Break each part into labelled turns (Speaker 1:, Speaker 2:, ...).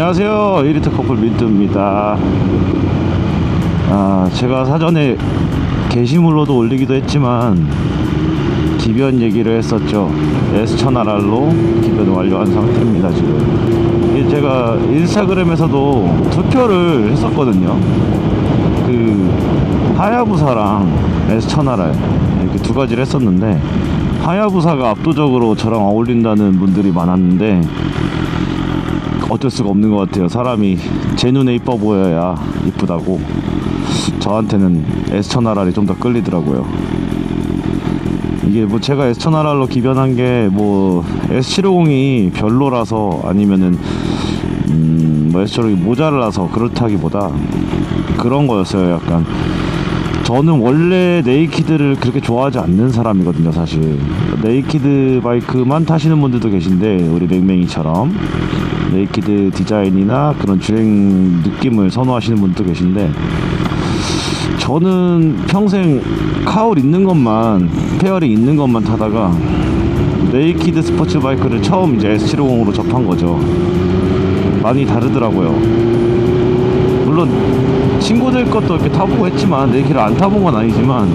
Speaker 1: 안녕하세요. 1리터 커플 민트입니다. 제가 사전에 게시물로도 올리기도 했지만 기변 얘기를 했었죠. S1000RR로 기변 완료한 상태입니다. 지금 제가 인스타그램에서도 투표를 했었거든요. 그 하야부사랑 S1000RR 이렇게 두 가지를 했었는데, 하야부사가 압도적으로 저랑 어울린다는 분들이 많았는데 어쩔 수가 없는 것 같아요. 사람이 제 눈에 이뻐 보여야 이쁘다고. 저한테는 S1000RR이 좀 더 끌리더라고요. 이게 뭐 제가 S1000RR로 기변한 게 뭐 S750이 별로라서 아니면은 뭐 S750이 모자라서 그렇다기보다 그런 거였어요. 약간 저는 원래 네이키드를 그렇게 좋아하지 않는 사람이거든요. 사실 네이키드 바이크만 타시는 분들도 계신데, 우리 맹맹이처럼 네이키드 디자인이나 그런 주행 느낌을 선호하시는 분들도 계신데, 저는 평생 카울 있는 것만, 페어링 있는 것만 타다가 네이키드 스포츠 바이크를 처음 이제 S750으로 접한 거죠. 많이 다르더라고요. 물론 친구들 것도 이렇게 타보고 했지만 네이키드를 안 타본 건 아니지만,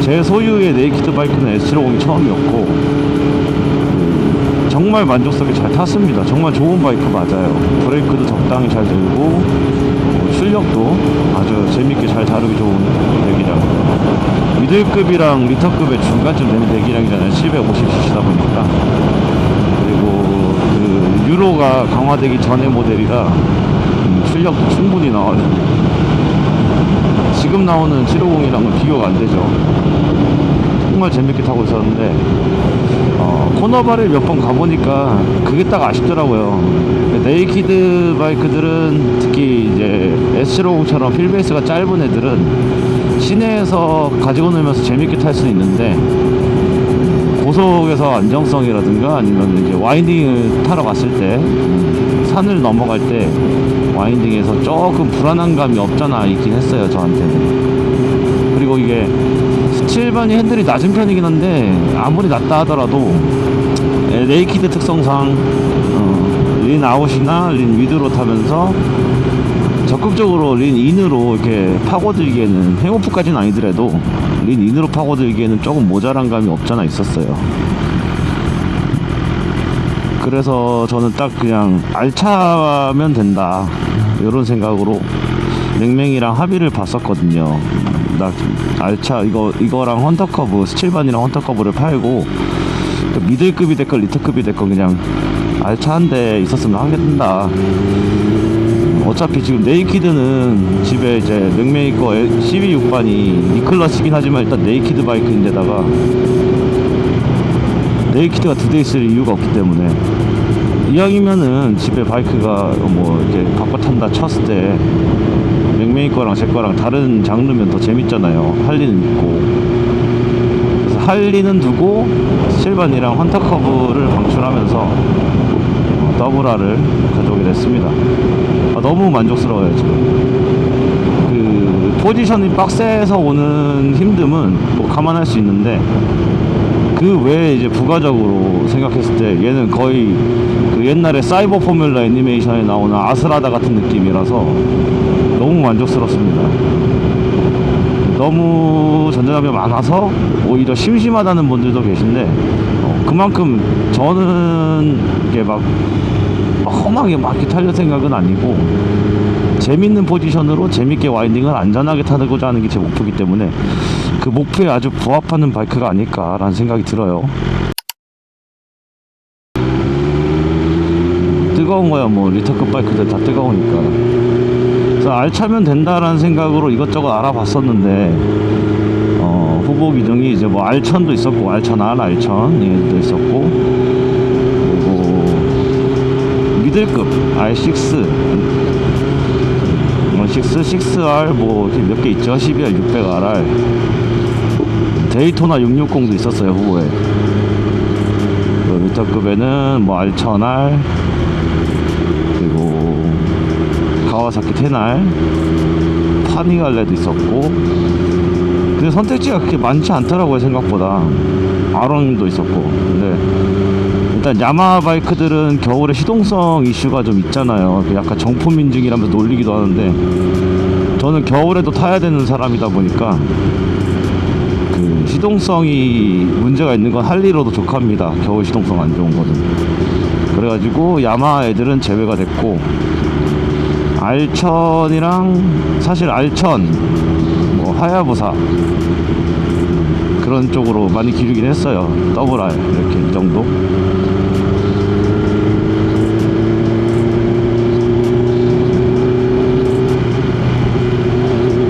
Speaker 1: 제 소유의 네이키드 바이크는 S750이 처음이었고 정말 만족스럽게 잘 탔습니다. 정말 좋은 바이크 맞아요. 브레이크도 적당히 잘 들고 출력도 아주 재밌게 잘 다루기 좋은 배기량, 미들급이랑 리터급의 중간쯤 되는 배기량이잖아요. 750cc다 보니까. 그리고 그 유로가 강화되기 전의 모델이라 출력도 충분히 나와요. 지금 나오는 750이랑은 비교가 안 되죠. 정말 재밌게 타고 있었는데 코너바를 몇 번 가보니까 그게 딱 아쉽더라고요. 네이키드 바이크들은, 특히 이제 S750처럼 휠베이스가 짧은 애들은 시내에서 가지고 놀면서 재밌게 탈 수는 있는데, 고속에서 안정성이라든가 아니면 이제 와인딩을 타러 갔을 때, 산을 넘어갈 때 와인딩에서 조금 불안한 감이 없잖아 있긴 했어요, 저한테는. 그리고 이게 스틸반이 핸들이 낮은 편이긴 한데, 아무리 낮다 하더라도 네이키드 특성상 린 아웃이나 린 위드로 타면서 적극적으로 린 인으로 이렇게 파고들기에는, 행오프까지는 아니더라도 린 인으로 파고들기에는 조금 모자란 감이 없잖아 있었어요. 그래서 저는 딱 그냥 알차면 된다 이런 생각으로 맹맹이랑 합의를 봤었거든요. 나 알차 이거랑 헌터커브, 스틸반이랑 헌터커브를 팔고 미들급이 됐건 리터급이 됐건 그냥 알차한데 있었으면 하겠다. 어차피 지금 네이키드는 집에 이제 맹맹이 거 CB6반이 E클래스이긴 하지만 일단 네이키드 바이크인데다가 네이키드가 두 대 있을 이유가 없기 때문에, 이왕이면은 집에 바이크가 뭐 이렇게 바꿔 탄다 쳤을 때 맹맹이 거랑 제 거랑 다른 장르면 더 재밌잖아요. 할리는 있고. 그래서 할리는 두고 스틸반이랑 헌터커브를 방출하면서 더블R을 가져오게 됐습니다. 너무 만족스러워요. 지금 그 포지션이 박스에서 오는 힘듦은 뭐 감안할 수 있는데, 그 외에 이제 부가적으로 생각했을 때 얘는 거의 그 옛날에 사이버 포뮬러 애니메이션에 나오는 아스라다 같은 느낌이라서 너무 만족스럽습니다. 너무 전자장비 많아서 오히려 심심하다는 분들도 계신데, 그만큼 저는 이게 막 험하게 막히 타려 생각은 아니고, 재밌는 포지션으로 재밌게 와인딩을 안전하게 타고자 하는 게 제 목표이기 때문에 그 목표에 아주 부합하는 바이크가 아닐까라는 생각이 들어요. 뜨거운 거야 뭐 리터급 바이크들 다 뜨거우니까. 그래서 알차면 된다라는 생각으로 이것저것 알아봤었는데, 후보 기종이 이제 뭐 R1000도 있었고, R1000R, R1000 얘도 있었고, 그리고 미들급 R6, 6R 뭐 몇 개 있죠. 12R, 600RR, 데이토나 660도 있었어요 후보에. 미터급에는 뭐 R1000R, 그리고 가와사키 10R, 파니갈레도 있었고. 근데 선택지가 그렇게 많지 않더라고요 생각보다. 아롱도 있었고. 근데 일단 야마하 바이크들은 겨울에 시동성 이슈가 좀 있잖아요. 약간 정품 인증이라면서 놀리기도 하는데 저는 겨울에도 타야 되는 사람이다 보니까 그 시동성이 문제가 있는 건 할리로도 족합니다. 겨울 시동성 안 좋은 거는. 그래가지고 야마하 애들은 제외가 됐고, 알천이랑 사실 알천 뭐 하야부사 그런 쪽으로 많이 기르긴 했어요. 더블 R 이렇게 이 정도.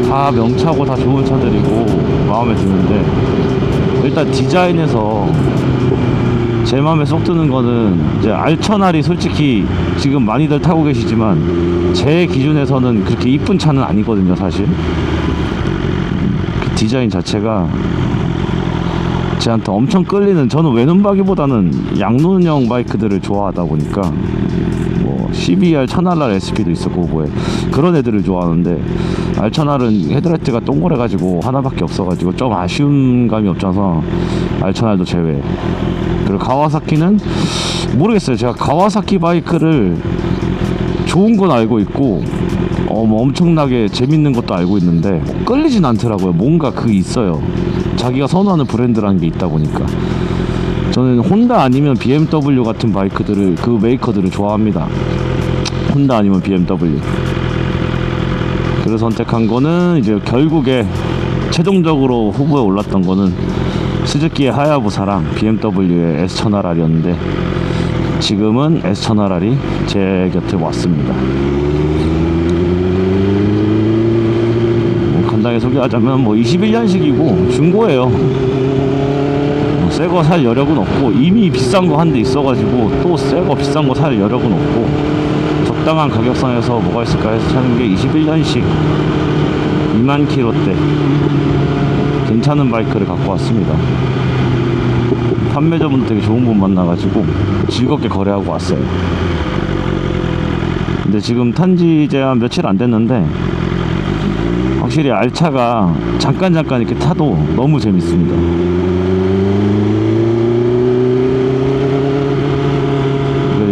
Speaker 1: 다 명차고 다 좋은 차들이고 마음에 드는데, 일단 디자인에서 제 마음에 쏙 드는 거는 이제 알천알이 솔직히 지금 많이들 타고 계시지만 제 기준에서는 그렇게 이쁜 차는 아니거든요 사실. 그 디자인 자체가 저한테 엄청 끌리는, 저는 외눈박이보다는 양눈형 바이크들을 좋아하다 보니까 뭐 CBR 1000R SP도 있었고 뭐에 그런 애들을 좋아하는데, R1000R은 헤드라이트가 동그래가지고 하나밖에 없어가지고 좀 아쉬운 감이 없어서 R1000R도 제외. 그리고 가와사키는 모르겠어요. 제가 가와사키 바이크를 좋은 건 알고 있고 뭐 엄청나게 재밌는 것도 알고 있는데 끌리진 않더라고요. 뭔가 그게 있어요. 자기가 선호하는 브랜드라는 게 있다 보니까. 저는 혼다 아니면 BMW 같은 바이크들을, 그 메이커들을 좋아합니다. 혼다 아니면 BMW. 그래서 선택한 거는 이제 결국에 최종적으로 후보에 올랐던 거는 스즈키의 하야부사랑 BMW의 S1000RR이었는데 지금은 S1000RR이 제 곁에 왔습니다. 뭐 간단하게 소개하자면 뭐 21년식이고 중고예요. 새 거 살 여력은 없고, 이미 비싼 거 한 대 있어가지고 또 새 거 비싼 거 살 여력은 없고, 적당한 가격선에서 뭐가 있을까 해서 찾는 게 21년식 2만 킬로대 괜찮은 바이크를 갖고 왔습니다. 판매자분도 되게 좋은 분 만나가지고 즐겁게 거래하고 왔어요. 근데 지금 탄지 이제 한 며칠 안 됐는데 확실히 알차가 잠깐 이렇게 타도 너무 재밌습니다.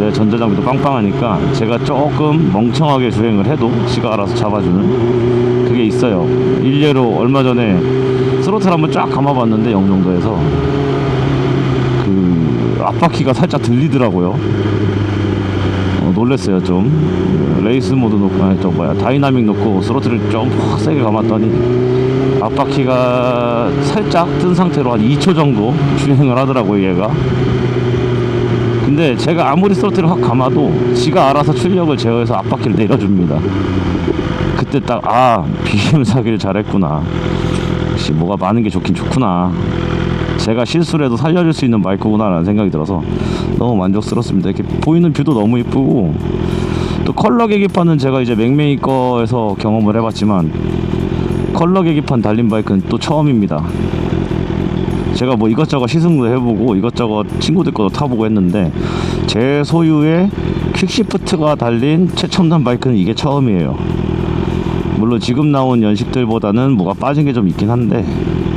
Speaker 1: 전자장비도 빵빵하니까 제가 조금 멍청하게 주행을 해도 지가 알아서 잡아주는 그게 있어요. 일례로 얼마 전에 스로틀 한번 쫙 감아봤는데 영종도에서 그 앞바퀴가 살짝 들리더라고요. 놀랬어요. 좀 레이스 모드 놓고, 아니 저 뭐야 다이나믹 놓고 스로틀을 좀 확 세게 감았더니 앞바퀴가 살짝 뜬 상태로 한 2초 정도 주행을 하더라고요 얘가. 근데 제가 아무리 스로틀을 확 감아도 지가 알아서 출력을 제어해서 앞바퀴를 내려줍니다. 그때 딱 BM 사기를 잘했구나, 역시 뭐가 많은 게 좋긴 좋구나, 제가 실수를 해도 살려줄 수 있는 바이크구나 라는 생각이 들어서 너무 만족스럽습니다. 이렇게 보이는 뷰도 너무 이쁘고, 또 컬러 계기판은 제가 이제 맥메이커에서 경험을 해봤지만 컬러 계기판 달린 바이크는 또 처음입니다. 제가 뭐 이것저것 시승도 해보고 이것저것 친구들 것도 타보고 했는데 제 소유의 퀵시프트가 달린 최첨단 바이크는 이게 처음이에요. 물론 지금 나온 연식들보다는 뭐가 빠진 게 좀 있긴 한데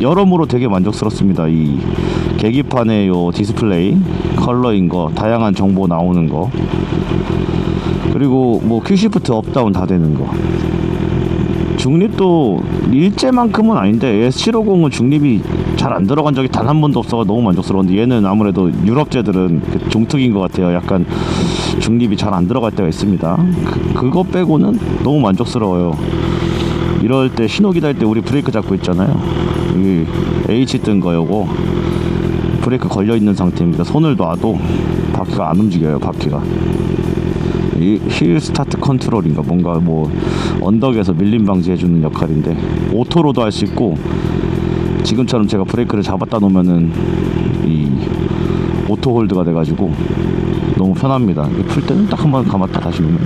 Speaker 1: 여러모로 되게 만족스럽습니다. 이 계기판의 요 디스플레이, 컬러인 거, 다양한 정보 나오는 거, 그리고 뭐 퀵시프트 업다운 다 되는 거. 중립도 일제만큼은 아닌데 S750은 중립이 잘 안 들어간 적이 단 한 번도 없어서 너무 만족스러운데, 얘는 아무래도 유럽제들은 종특인 것 같아요. 약간 중립이 잘 안 들어갈 때가 있습니다. 그거 빼고는 너무 만족스러워요. 이럴 때 신호 기다릴 때 우리 브레이크 잡고 있잖아요. 이 H 뜬 거 요거 브레이크 걸려 있는 상태입니다. 손을 놔도 바퀴가 안 움직여요. 바퀴가 이 힐 스타트 컨트롤인가 뭔가 뭐 언덕에서 밀림 방지해주는 역할인데 오토로도 할 수 있고, 지금처럼 제가 브레이크를 잡았다 놓으면은 이 오토 홀드가 돼가지고 너무 편합니다. 풀 때는 딱 한 번 감았다 다시 놓으면.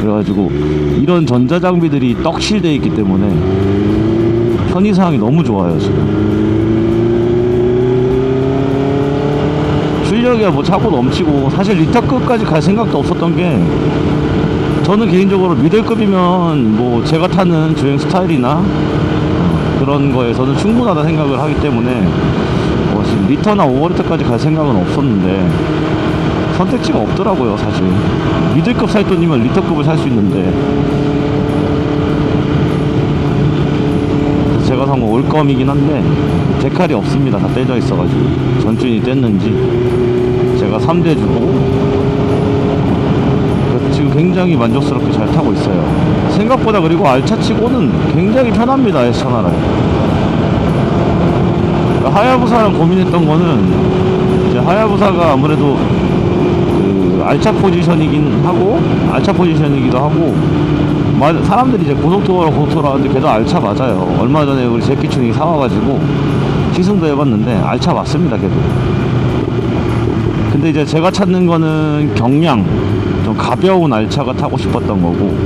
Speaker 1: 그래가지고 이런 전자장비들이 떡실되어 있기 때문에 편의사항이 너무 좋아요. 지금 출력이야 뭐 차고 넘치고, 사실 리터급까지 갈 생각도 없었던 게, 저는 개인적으로 미들급이면 뭐 제가 타는 주행 스타일이나 그런 거에서는 충분하다 생각을 하기 때문에 뭐 지금 리터나 오버리터까지 갈 생각은 없었는데 선택지가 없더라고요. 사실 미들급 살 돈이면 리터급을 살 수 있는데, 그래서 제가 산 건 올검이긴 한데 데칼이 없습니다. 다 떼져 있어가지고 전준이 뗐는지 제가 3대 주고 지금 굉장히 만족스럽게 잘 타고 있어요. 생각보다. 그리고 알차치고는 굉장히 편합니다. S1000R. 하야부사랑 고민했던 거는 이제 하야부사가 아무래도 그 알차 포지션이기도 하고 사람들이 이제 고속도로 하는데 걔도 알차 맞아요. 얼마 전에 우리 제키춘이 사와가지고 시승도 해봤는데 알차 맞습니다. 걔도. 근데 이제 제가 찾는 거는 경량 좀 가벼운 알차가 타고 싶었던 거고,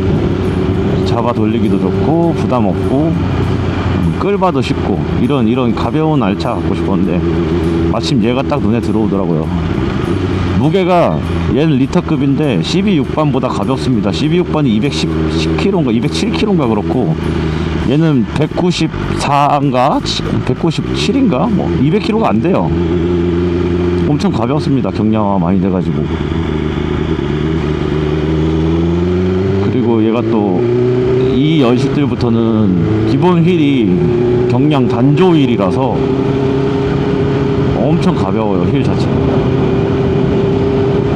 Speaker 1: 잡아 돌리기도 좋고 부담 없고 끌봐도 쉽고 이런 가벼운 알차 갖고 싶었는데 마침 얘가 딱 눈에 들어오더라고요. 무게가 얘는 리터급인데 CB6반보다 가볍습니다. CB6반이 210kg인가 207kg인가 그렇고 얘는 194인가 197인가 뭐 200kg가 안 돼요. 엄청 가볍습니다. 경량화 많이 돼가지고. 그리고 얘가 또 이 연식들부터는 기본 휠이 경량 단조 휠이라서 엄청 가벼워요. 휠 자체가.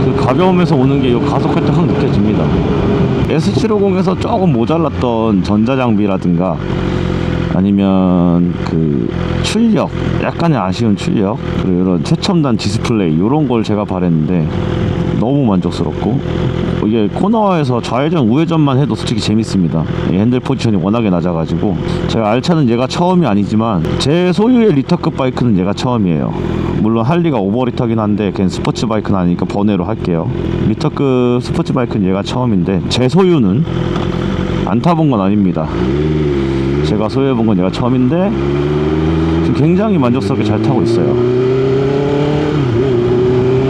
Speaker 1: 그 가벼움에서 오는 게 이 가속할 때 확 느껴집니다. S750에서 조금 모자랐던 전자장비라든가 아니면 그 출력, 약간의 아쉬운 출력, 그리고 이런 최첨단 디스플레이 이런 걸 제가 바랬는데 너무 만족스럽고, 이게 코너에서 좌회전 우회전만 해도 솔직히 재밌습니다. 핸들 포지션이 워낙에 낮아가지고. 제가 알차는 얘가 처음이 아니지만 제 소유의 리터급 바이크는 얘가 처음이에요. 물론 할리가 오버리터긴 한데 걔는 스포츠 바이크는 아니니까 번외로 할게요. 리터급 스포츠 바이크는 얘가 처음인데 제 소유는 안 타본 건 아닙니다. 제가 소유해본 건 얘가 처음인데 지금 굉장히 만족스럽게 잘 타고 있어요.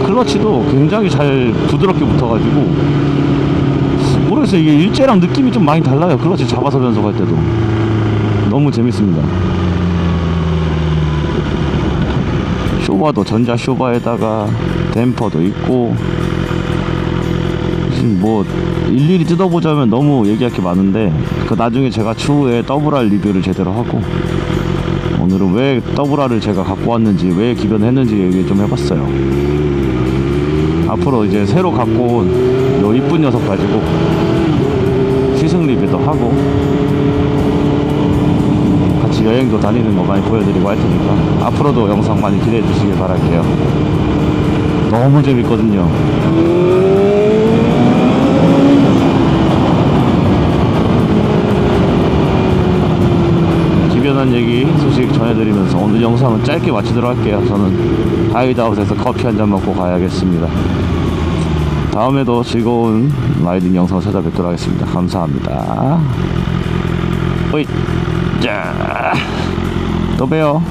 Speaker 1: 클러치도 굉장히 잘 부드럽게 붙어가지고 모르겠어요. 이게 일제랑 느낌이 좀 많이 달라요. 클러치 잡아서 변속할 때도 너무 재밌습니다. 쇼바도 전자 쇼바에다가 댐퍼도 있고, 지금 뭐 일일이 뜯어보자면 너무 얘기할 게 많은데 그 나중에 제가 추후에 더블R 리뷰를 제대로 하고, 오늘은 왜 더블R을 제가 갖고 왔는지, 왜 기변했는지 얘기 좀 해봤어요. 앞으로 이제 새로 갖고 온 요 이쁜 녀석 가지고 시승 리뷰도 하고 같이 여행도 다니는 거 많이 보여드리고 할 테니까 앞으로도 영상 많이 기대해 주시길 바랄게요. 너무 재밌거든요. 기변한 얘기 소식 전해드리면서 오늘 영상은 짧게 마치도록 할게요. 저는 하이드아웃에서 커피 한잔 먹고 가야겠습니다. 다음에도 즐거운 라이딩 영상을 찾아뵙도록 하겠습니다. 감사합니다. 어이, 자, 또 봬요.